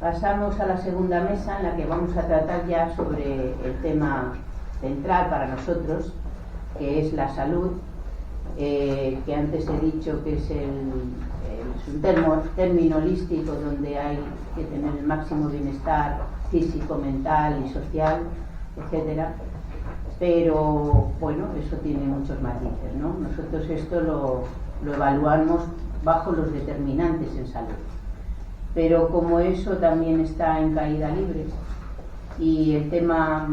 Pasamos a la segunda mesa, en la que vamos a tratar ya sobre el tema central para nosotros, que es la salud, que antes he dicho que es un término holístico donde hay que tener el máximo bienestar físico, mental y social, etcétera. Pero bueno, eso tiene muchos matices, ¿no? Nosotros esto lo evaluamos bajo los determinantes en salud. Pero como eso también está en caída libre y el tema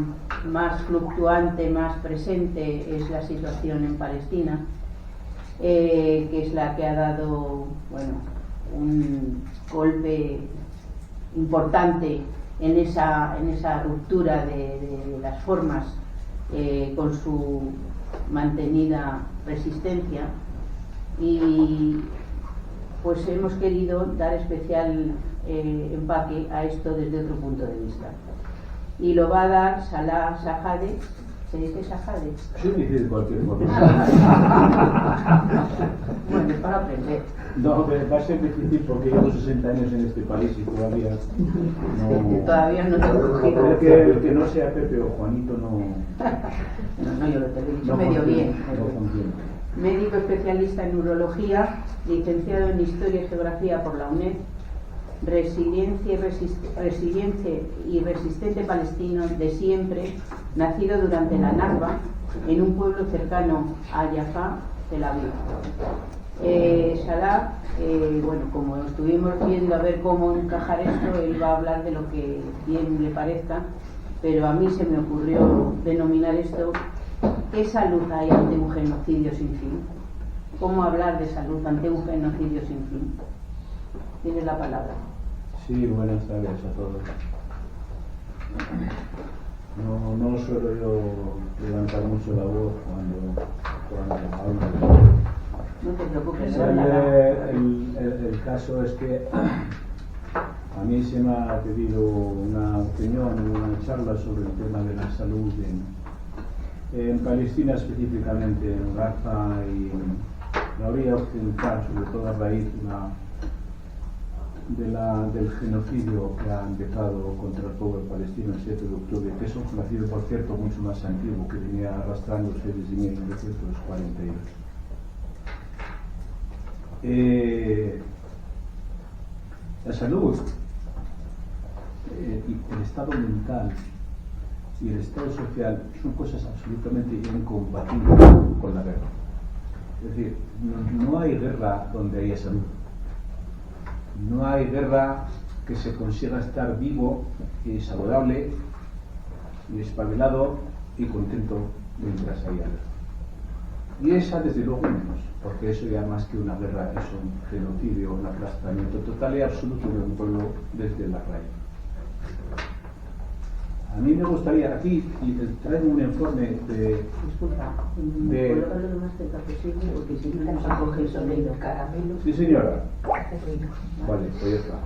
más fluctuante, más presente es la situación en Palestina, que es la que ha dado, bueno, un golpe importante en esa ruptura de las formas con su mantenida resistencia, y pues hemos querido dar especial empaque a esto desde otro punto de vista, y lo va a dar Salah Shahade. ¿Se dice Shahade? Sí, dice cualquier cosa. Bueno, es para aprender. No, va a ser difícil porque llevo 60 años en este país y todavía no... Todavía no te he cogido. El que no sea Pepe o Juanito no... No, yo lo te he dicho no medio funciona, bien. No funciona. Médico especialista en neurología, licenciado en Historia y Geografía por la UNED, resiliente y resistente palestino de siempre, nacido durante la Nakba, en un pueblo cercano a Jaffa, Tel Aviv. Salah, bueno, como estuvimos viendo a ver cómo encajar esto, él va a hablar de lo que bien le parezca, pero a mí se me ocurrió denominar esto: ¿qué salud hay ante un genocidio sin fin? ¿Cómo hablar de salud ante un genocidio sin fin? Tienes la palabra. Sí, buenas tardes a todos. No suelo yo levantar mucho la voz cuando hablo. No te preocupes. El caso es que a mí se me ha pedido una opinión, una charla sobre el tema de la salud en Palestina, específicamente en Gaza y en la orilla occidental, sobre todo a raíz del genocidio que ha empezado contra el pueblo palestino el 7 de octubre, que es un genocidio, por cierto, mucho más antiguo, que venía arrastrándose desde 1948. La salud, el estado mental y el estado social son cosas absolutamente incompatibles con la guerra. Es decir, no hay guerra donde haya salud. No hay guerra que se consiga estar vivo y saludable y espabilado y contento mientras haya guerra. Y esa desde luego menos, porque eso ya más que una guerra es un genocidio, un aplastamiento total y absoluto de un pueblo desde la raíz. A mí me gustaría aquí, y traigo un informe de... Disculpa, ¿puedo hablar lo más cerca posible? Porque si no nos acoge el sonido. Caramelo. Sí, señora. Vale, pues ya está.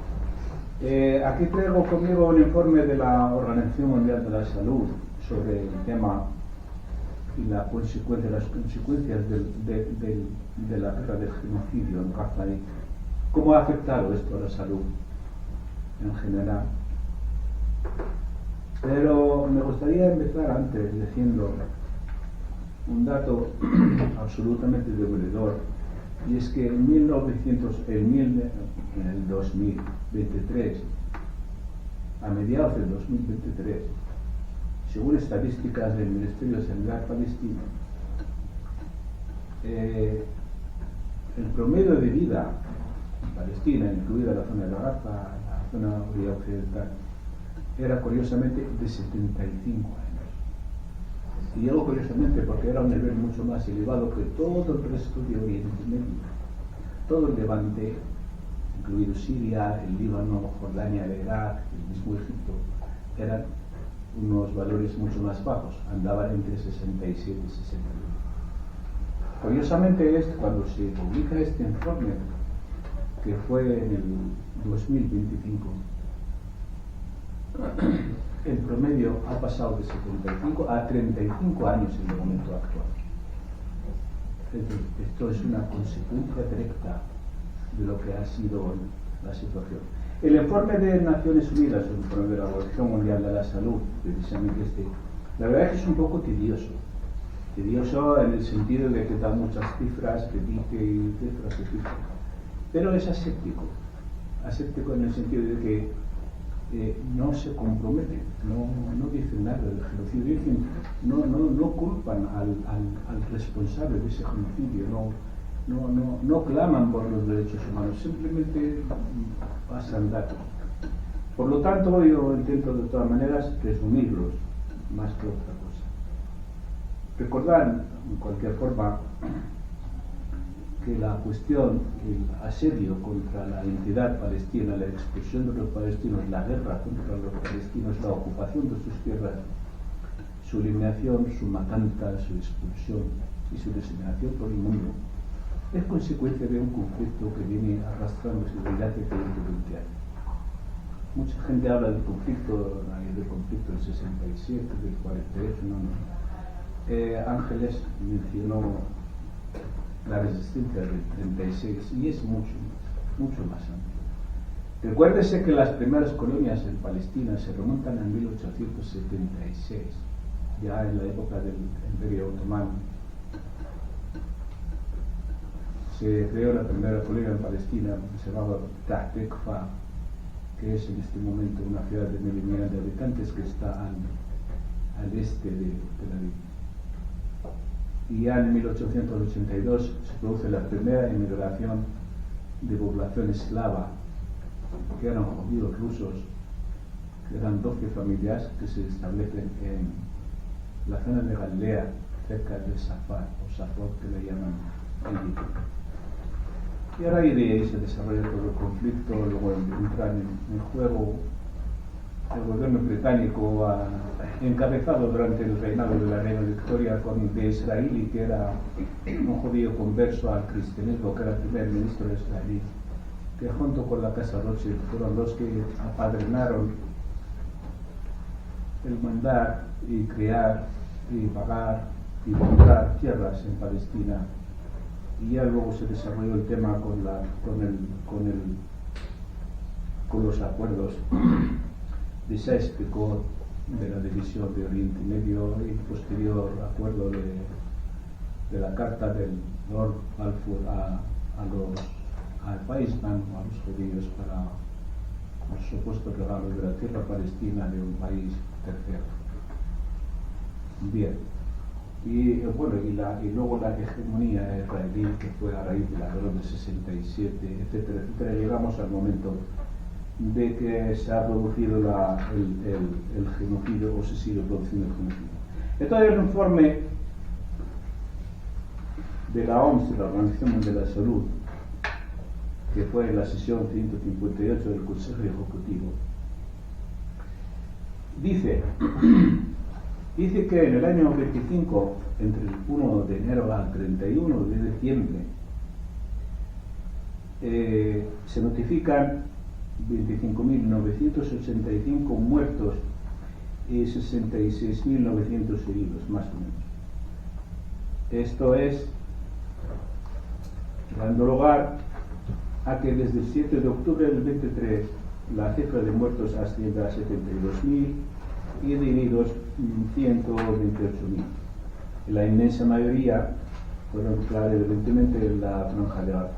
Aquí traigo conmigo un informe de la Organización Mundial de la Salud sobre el tema y las consecuencias de la guerra del genocidio en Gaza y cómo ha afectado esto a la salud en general. Pero me gustaría empezar antes diciendo un dato absolutamente demoledor, y es que en el 2023, a mediados del 2023, según estadísticas del Ministerio de Sanidad palestino, el promedio de vida en Palestina, incluida la zona de la Gaza, la zona orilla occidental, era curiosamente de 75 años. Y digo curiosamente porque era un nivel mucho más elevado que todo el resto de Oriente Medio. Todo el Levante, incluido Siria, el Líbano, Jordania, el Irak, el mismo Egipto, eran unos valores mucho más bajos, andaban entre 67 y 61. Curiosamente, cuando se publica este informe, que fue en el 2025, el promedio ha pasado de 75 a 35 años en el momento actual. Es decir, esto es una consecuencia directa de lo que ha sido la situación. El informe de Naciones Unidas, el informe de la Organización Mundial de la Salud, precisamente la verdad es que es un poco tedioso. Tedioso en el sentido de que da muchas cifras, que dice y cifras, pero es aséptico. Aséptico en el sentido de que no se comprometen, no dicen nada del genocidio, dicen, no culpan al responsable de ese genocidio, no claman por los derechos humanos, simplemente pasan datos. Por lo tanto, yo intento de todas maneras resumirlos más que otra cosa. Recordar, en cualquier forma, que la cuestión, el asedio contra la entidad palestina, la expulsión de los palestinos, la guerra contra los palestinos, la ocupación de sus tierras, su eliminación, su matanza, su expulsión y su diseminación por el mundo, es consecuencia de un conflicto que viene arrastrándose desde hace 20 años. Mucha gente habla del conflicto del 67, del 48, Ángeles mencionó la resistencia del 36 y es mucho más amplio. Recuérdese que las primeras colonias en Palestina se remontan a 1876, ya en la época del Imperio Otomano. Se creó la primera colonia en Palestina, que se llamaba Tahtekfa, que es en este momento una ciudad de 1.000 millones de habitantes que está al este de Tel Aviv. Y ya en 1882 se produce la primera inmigración de población eslava, que eran judíos rusos, que eran 12 familias que se establecen en la zona de Galilea, cerca de Safar, o Safar, que le llaman Egipto. Y a raíz de ahí se desarrolla todo el conflicto, luego entran en juego el gobierno británico encabezado durante el reinado de la reina Victoria de Israel, que era un judío converso al cristianismo, que era el primer ministro de Israel, que junto con la Casa Rothschild fueron los que apadrinaron el mandar y crear y pagar y comprar tierras en Palestina. Y ya luego se desarrolló el tema con los acuerdos de Sykes-Picot, de la división de Oriente Medio, y posterior acuerdo de la carta del Lord Balfour al país banco, a los judíos, para los supuestos regalos de la tierra palestina de un país tercero. Bien. Y luego la hegemonía israelí, que fue a raíz de la guerra del 67, etcétera, etcétera. Llegamos al momento de que se ha producido el genocidio, o se sigue produciendo el genocidio. Entonces el informe de la OMS, de la Organización Mundial de la Salud, que fue en la sesión 158 del Consejo Ejecutivo, dice que en el año 25, entre el 1 de enero al 31 de diciembre, se notifican 25.985 muertos y 66.900 heridos, más o menos. Esto es dando lugar a que desde el 7 de octubre del 23 la cifra de muertos asciende a 72.000 y de heridos 128.000. La inmensa mayoría fueron, claro, evidentemente en la franja de Gaza,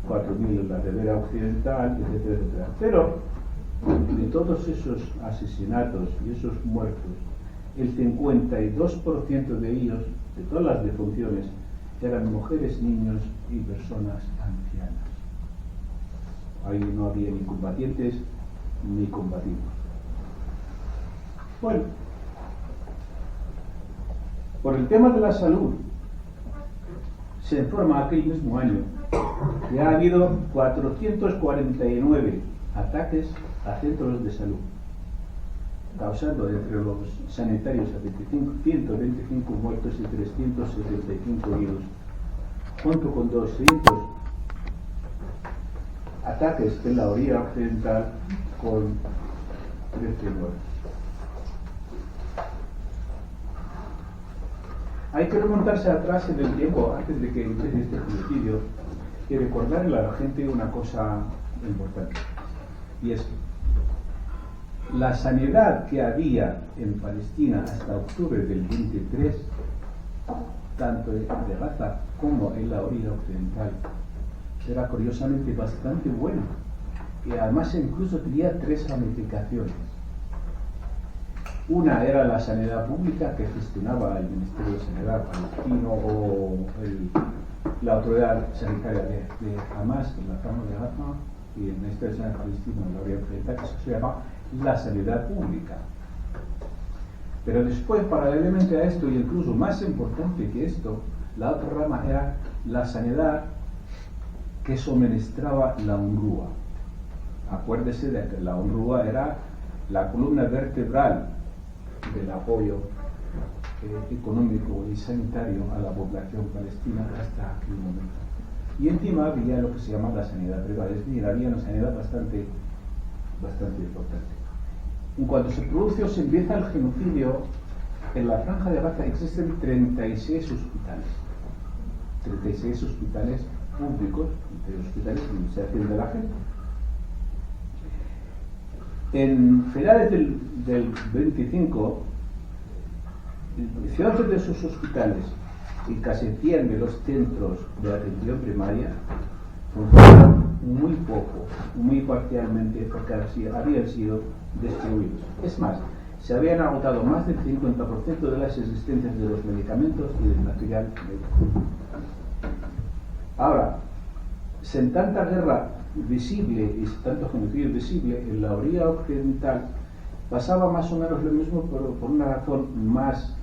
4.000 en la ribera occidental, etcétera, etcétera. Pero de todos esos asesinatos y esos muertos, el 52% de ellos, de todas las defunciones, eran mujeres, niños y personas ancianas. Ahí no había ni combatientes ni combativos. Bueno, por el tema de la salud, se informa aquel mismo año que ha habido 449 ataques a centros de salud, causando entre los sanitarios a 125 muertos y 375 heridos, junto con 200 ataques en la orilla occidental con 13 muertos. Hay que remontarse atrás en el tiempo, antes de que empiece este genocidio, y recordarle a la gente una cosa importante. y es la sanidad que había en Palestina hasta octubre del 23, tanto de Gaza como en la orilla occidental, era curiosamente bastante buena, y además incluso tenía 3 ramificaciones. Una era la sanidad pública que gestionaba el Ministerio de Sanidad palestino o la autoridad sanitaria de Hamas en la Franja de Gaza, y el Ministerio de Sanidad palestino en la orilla occidental, que eso se llama la sanidad pública. Pero después, paralelamente a esto, y incluso más importante que esto, la otra rama era la sanidad que suministraba la UNRWA. Acuérdese de que la UNRWA era la columna vertebral del apoyo económico y sanitario a la población palestina hasta aquel momento. Y encima había lo que se llama la sanidad privada, es decir, había una sanidad bastante importante. En cuanto se produce o se empieza el genocidio, en la Franja de Gaza existen 36 hospitales. 36 hospitales públicos, hospitales donde se atiende la gente. En finales del 25, 18 de esos hospitales y casi 100 de los centros de atención primaria funcionan muy poco, muy parcialmente, porque habían sido destruidos. Es más, se habían agotado más del 50% de las existencias de los medicamentos y del material médico. Ahora, sin tanta guerra visible y tanto genocidio visible, en la orilla occidental pasaba más o menos lo mismo, pero por una razón más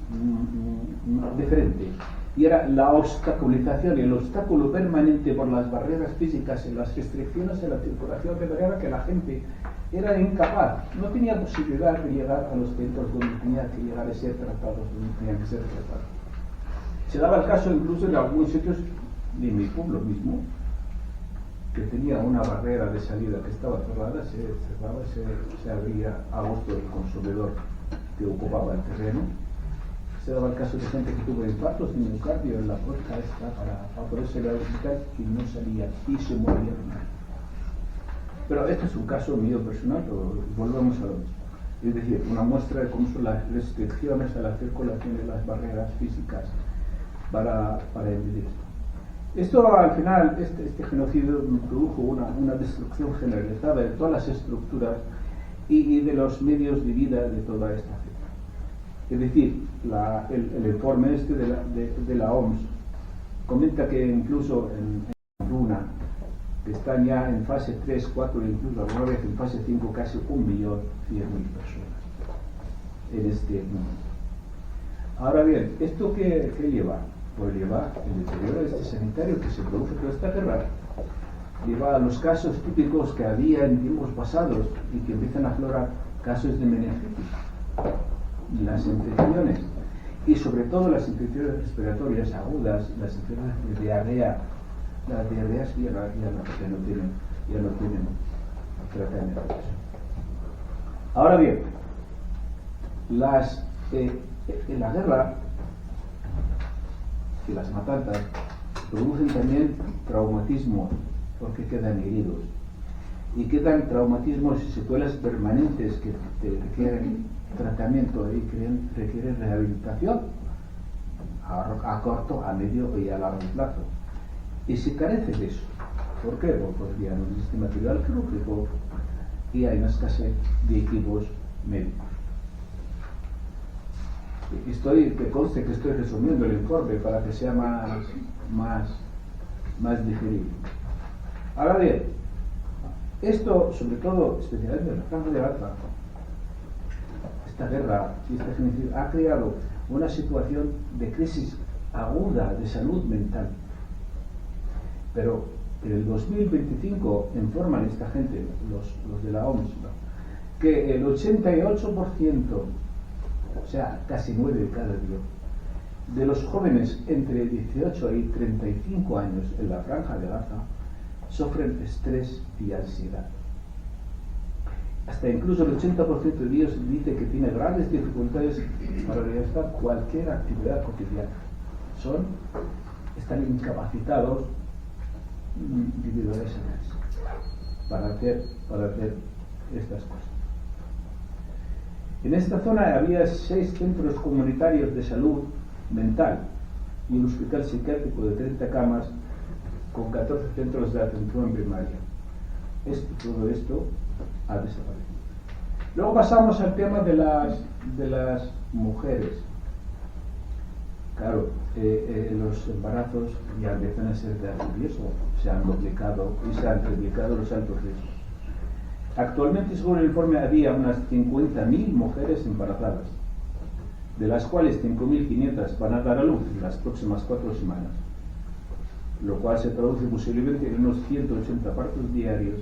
diferente, y era la obstaculización y el obstáculo permanente por las barreras físicas y las restricciones en la circulación, de manera que la gente era incapaz, no tenía posibilidad de llegar a los centros donde tenía que llegar a ser tratados, donde tenían que ser tratados. Se daba el caso incluso en algunos sitios de mi pueblo mismo, que tenía una barrera de salida que estaba cerrada, se cerraba, se abría a gusto del consumidor que ocupaba el terreno. Se daba el caso de gente que tuvo infartos de miocardio en la puerta esta para poder salir al hospital y no salía y se moría. Pero este es un caso mío personal, pero volvemos a lo mismo. Es decir, una muestra de cómo son las restricciones a la circulación de las barreras físicas para impedir esto. Esto al final, este genocidio produjo una destrucción generalizada de todas las estructuras y de los medios de vida de toda esta gente. Es decir, el informe de la OMS comenta que incluso en Runa, que están ya en fase 3, 4, incluso alguna vez en fase 5, casi 1.100.000 personas en este mundo. Ahora bien, ¿esto qué lleva? Pues lleva el deterioro sanitario que se produce toda esta guerra, lleva a los casos típicos que había en tiempos pasados y que empiezan a aflorar, casos de meningitis, las infecciones y sobre todo las infecciones respiratorias agudas, las infecciones de diarrea. Las diarreas ya no tienen tratamiento. Ahora bien, en la guerra y las matanzas producen también traumatismos porque quedan heridos y quedan traumatismos y secuelas permanentes que requieren tratamiento y requieren rehabilitación a corto, a medio y a largo plazo. Y se carece de eso. ¿Por qué? Porque ya no existe material quirúrgico y hay una escasez de equipos médicos. Que conste que estoy resumiendo el informe para que sea más digerible. Ahora bien, esto, sobre todo, especialmente en la Franja de Gaza, esta guerra y este genocidio ha creado una situación de crisis aguda de salud mental. Pero en el 2025 informan esta gente, los de la OMS, ¿no?, que el 88%, o sea, casi 9 de cada 10, de los jóvenes entre 18 y 35 años en la Franja de Gaza sufren estrés y ansiedad. Hasta incluso el 80% de ellos dice que tiene grandes dificultades para realizar cualquier actividad cotidiana. Están incapacitados debido a esa crisis para hacer estas cosas. En esta zona había 6 centros comunitarios de salud mental y un hospital psiquiátrico de 30 camas con 14 centros de atención primaria. Todo esto ha desaparecido. Luego pasamos al tema de las mujeres. Claro, los embarazos ya empiezan a ser de alto riesgo, se han duplicado y se han triplicado los altos riesgos. Actualmente, según el informe, había unas 50.000 mujeres embarazadas, de las cuales 5.500 van a dar a luz en las próximas 4 semanas, lo cual se traduce posiblemente en unos 180 partos diarios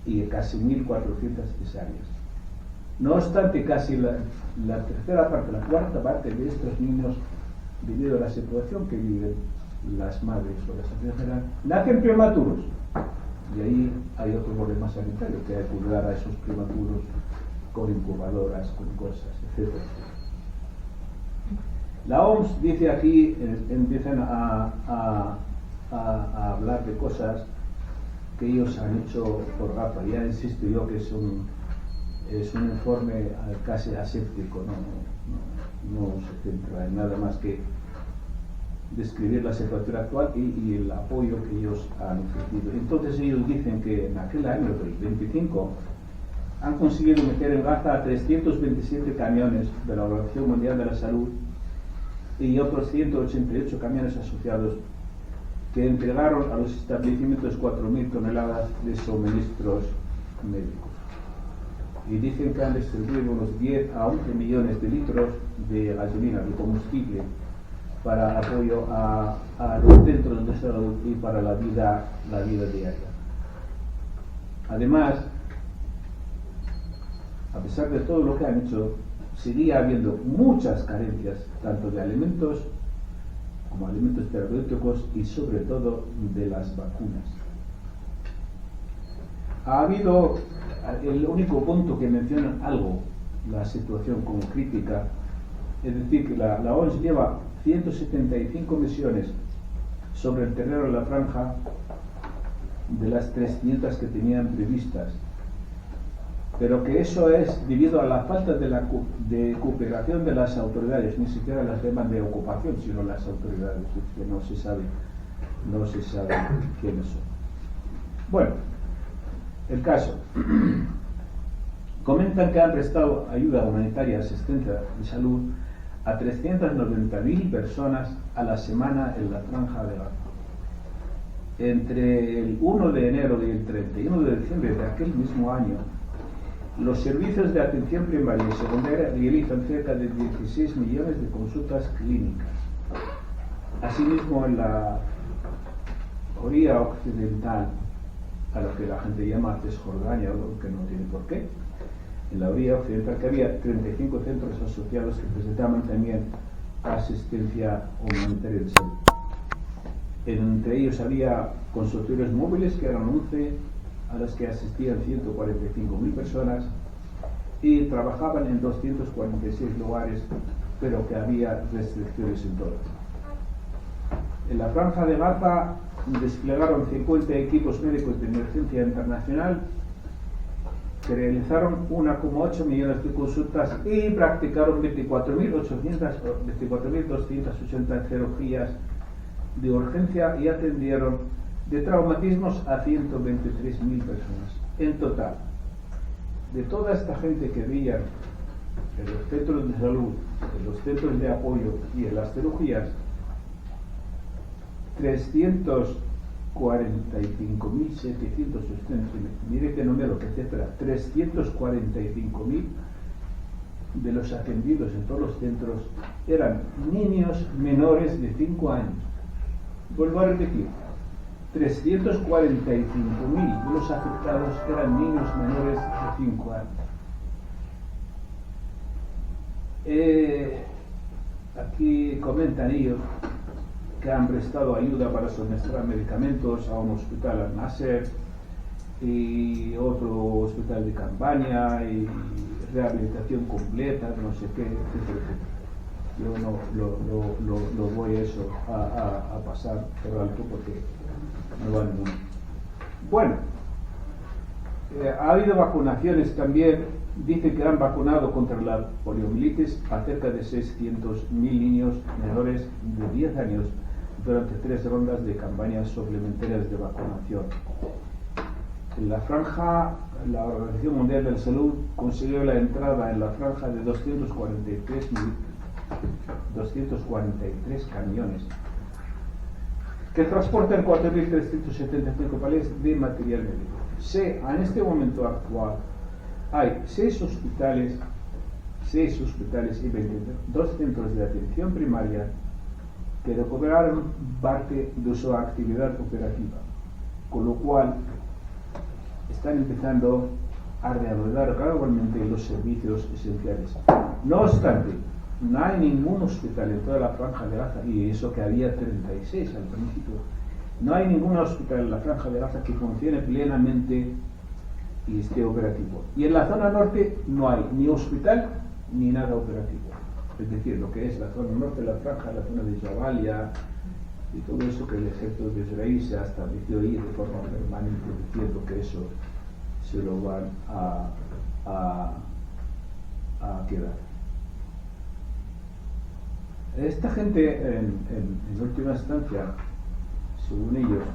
y casi 1.400 cesáreas. No obstante, casi la tercera parte, la cuarta parte de estos niños, debido a la situación que viven las madres o la sociedad general, nacen prematuros. Y ahí hay otro problema sanitario, que hay que cuidar a esos prematuros con incubadoras, con cosas, etc. La OMS dice aquí, empiezan a hablar de cosas que ellos han hecho por gafa. Ya insisto yo que es un informe casi aséptico, no se centra en nada más que describir la situación actual y el apoyo que ellos han ofrecido. Entonces ellos dicen que en aquel año del 25 han conseguido meter en Gaza a 327 camiones de la Organización Mundial de la Salud y otros 188 camiones asociados que entregaron a los establecimientos 4.000 toneladas de suministros médicos. Y dicen que han distribuido unos 10 a 11 millones de litros de gasolina, de combustible, para apoyo a los centros de salud y para la vida diaria. Además, a pesar de todo lo que han hecho, seguía habiendo muchas carencias, tanto de alimentos como alimentos terapéuticos y sobre todo de las vacunas. Ha habido el único punto que menciona algo la situación como crítica, es decir, que la OMS lleva 175 misiones sobre el terreno de la franja de las 300 que tenían previstas, pero que eso es debido a la falta de cooperación de las autoridades, ni siquiera las llaman de ocupación, sino las autoridades, es que no se sabe quiénes son. Bueno, el caso. Comentan que han prestado ayuda humanitaria, asistencia de salud a 390.000 personas a la semana en la franja de Gaza. Entre el 1 de enero y el 31 de diciembre de aquel mismo año, los servicios de atención primaria y secundaria realizan cerca de 16 millones de consultas clínicas. Asimismo, en la orilla occidental, a lo que la gente llama Cisjordania, que no tiene por qué, en la orilla occidental, que había 35 centros asociados que presentaban también asistencia humanitaria de salud. Entre ellos había consultorios móviles, que eran 11, a los que asistían 145.000 personas, y trabajaban en 246 lugares, pero que había restricciones en todas. En la franja de Gaza desplegaron 50 equipos médicos de emergencia internacional que realizaron 1,8 millones de consultas y practicaron 24.280 cirugías de urgencia y atendieron de traumatismos a 123.000 personas. En total, de toda esta gente que veían en los centros de salud, en los centros de apoyo y en las cirugías, 345.700, mire qué número, que etcétera, 345.000 de los atendidos en todos los centros eran niños menores de 5 años. Vuelvo a repetir, 345.000 de los afectados eran niños menores de 5 años. Aquí comentan ellos que han prestado ayuda para suministrar medicamentos a un hospital Al-Nasser y otro hospital de campaña y rehabilitación completa, no sé qué, etcétera, etcétera. Yo no voy a pasar por alto porque no va ninguno. Bueno, Ha habido vacunaciones también. Dice que han vacunado contra la poliomielitis a cerca de 600.000 niños menores de 10 años durante 3 rondas de campañas suplementarias de vacunación. En la franja, la Organización Mundial de la Salud consiguió la entrada en la franja de 243 camiones que transportan 4.375 palés de material médico. En este momento actual hay 6 hospitales y 22 centros de atención primaria que recuperaron parte de su actividad operativa, con lo cual están empezando a reanudar gradualmente los servicios esenciales. No obstante, no hay ningún hospital en toda la franja de Gaza, y eso que había 36 al principio, no hay ningún hospital en la franja de Gaza que funcione plenamente y esté operativo. Y en la zona norte no hay ni hospital ni nada operativo. Es decir, lo que es la zona norte de la franja, la zona de Jabalia y todo eso que el ejército de Israel se ha establecido ahí de forma permanente, diciendo que eso se lo van a quedar. Esta gente, en última instancia, según ellos,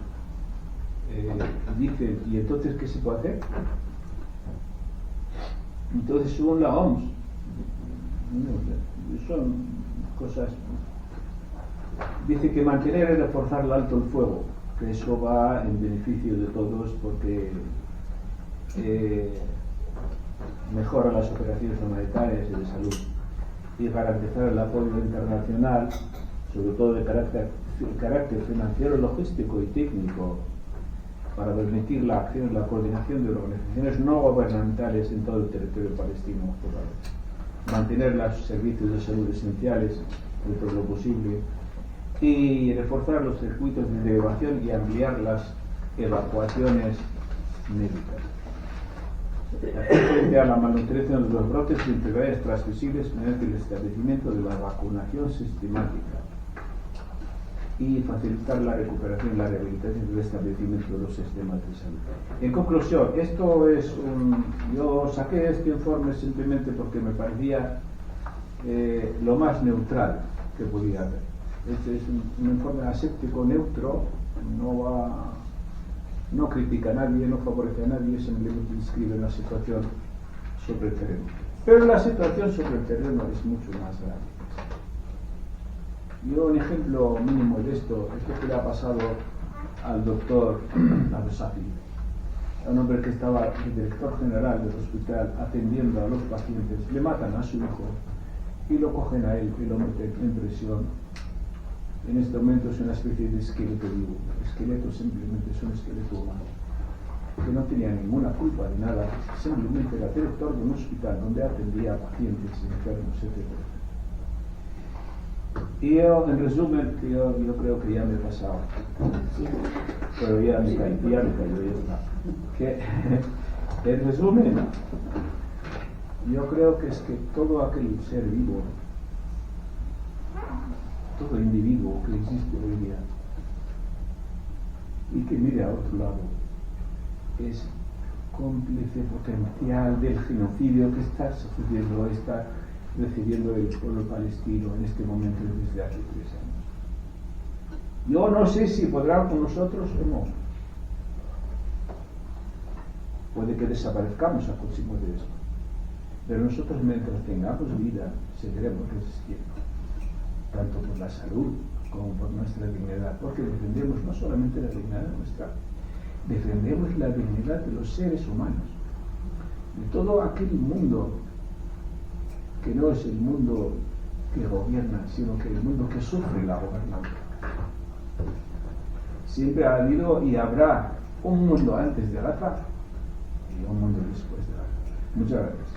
dicen, ¿y entonces qué se puede hacer? Entonces, según la OMS, son cosas. Dice que mantener y reforzar el alto el fuego, que eso va en beneficio de todos porque mejora las operaciones humanitarias y de salud, y garantizar el apoyo internacional, sobre todo de carácter financiero, logístico y técnico, para permitir la acción y la coordinación de organizaciones no gubernamentales en todo el territorio palestino ocupado, mantener los servicios de salud esenciales dentro de lo posible y reforzar los circuitos de derivación y ampliar las evacuaciones médicas. Frente a la malnutrición de los brotes de enfermedades transmisibles mediante el establecimiento de la vacunación sistemática y facilitar la recuperación y la rehabilitación del establecimiento de los sistemas de salud. En conclusión, yo saqué este informe simplemente porque me parecía lo más neutral que podía haber. Este es un informe aséptico, neutro, no critica a nadie, no favorece a nadie, simplemente describe la situación sobre el terreno. Pero la situación sobre el terreno es mucho más grave. Yo un ejemplo mínimo de esto que le ha pasado al doctor Abusafi, un hombre que estaba el director general del hospital atendiendo a los pacientes. Le matan a su hijo y lo cogen a él y lo meten en prisión. En este momento es una especie de esqueleto vivo. El esqueleto simplemente es un esqueleto humano que no tenía ninguna culpa de nada, simplemente era director de un hospital donde atendía a pacientes enfermos, etc. Y yo, en resumen, yo creo que ya me he pasado, pero ya me cayó, ya está. En resumen, yo creo que es que todo aquel ser vivo, todo individuo que existe hoy día y que mire a otro lado es cómplice potencial del genocidio que está sucediendo, está recibiendo el pueblo palestino en este momento desde hace 3 años. Yo no sé si podrán con nosotros o no. Puede que desaparezcamos a próximo de eso, pero nosotros mientras tengamos vida seguiremos resistiendo, tanto por la salud como por nuestra dignidad, porque defendemos no solamente la dignidad nuestra, defendemos la dignidad de los seres humanos, de todo aquel mundo que no es el mundo que gobierna, sino que el mundo que sufre la gobernanza. Siempre ha habido y habrá un mundo antes de Gaza y un mundo después de Gaza. Muchas gracias.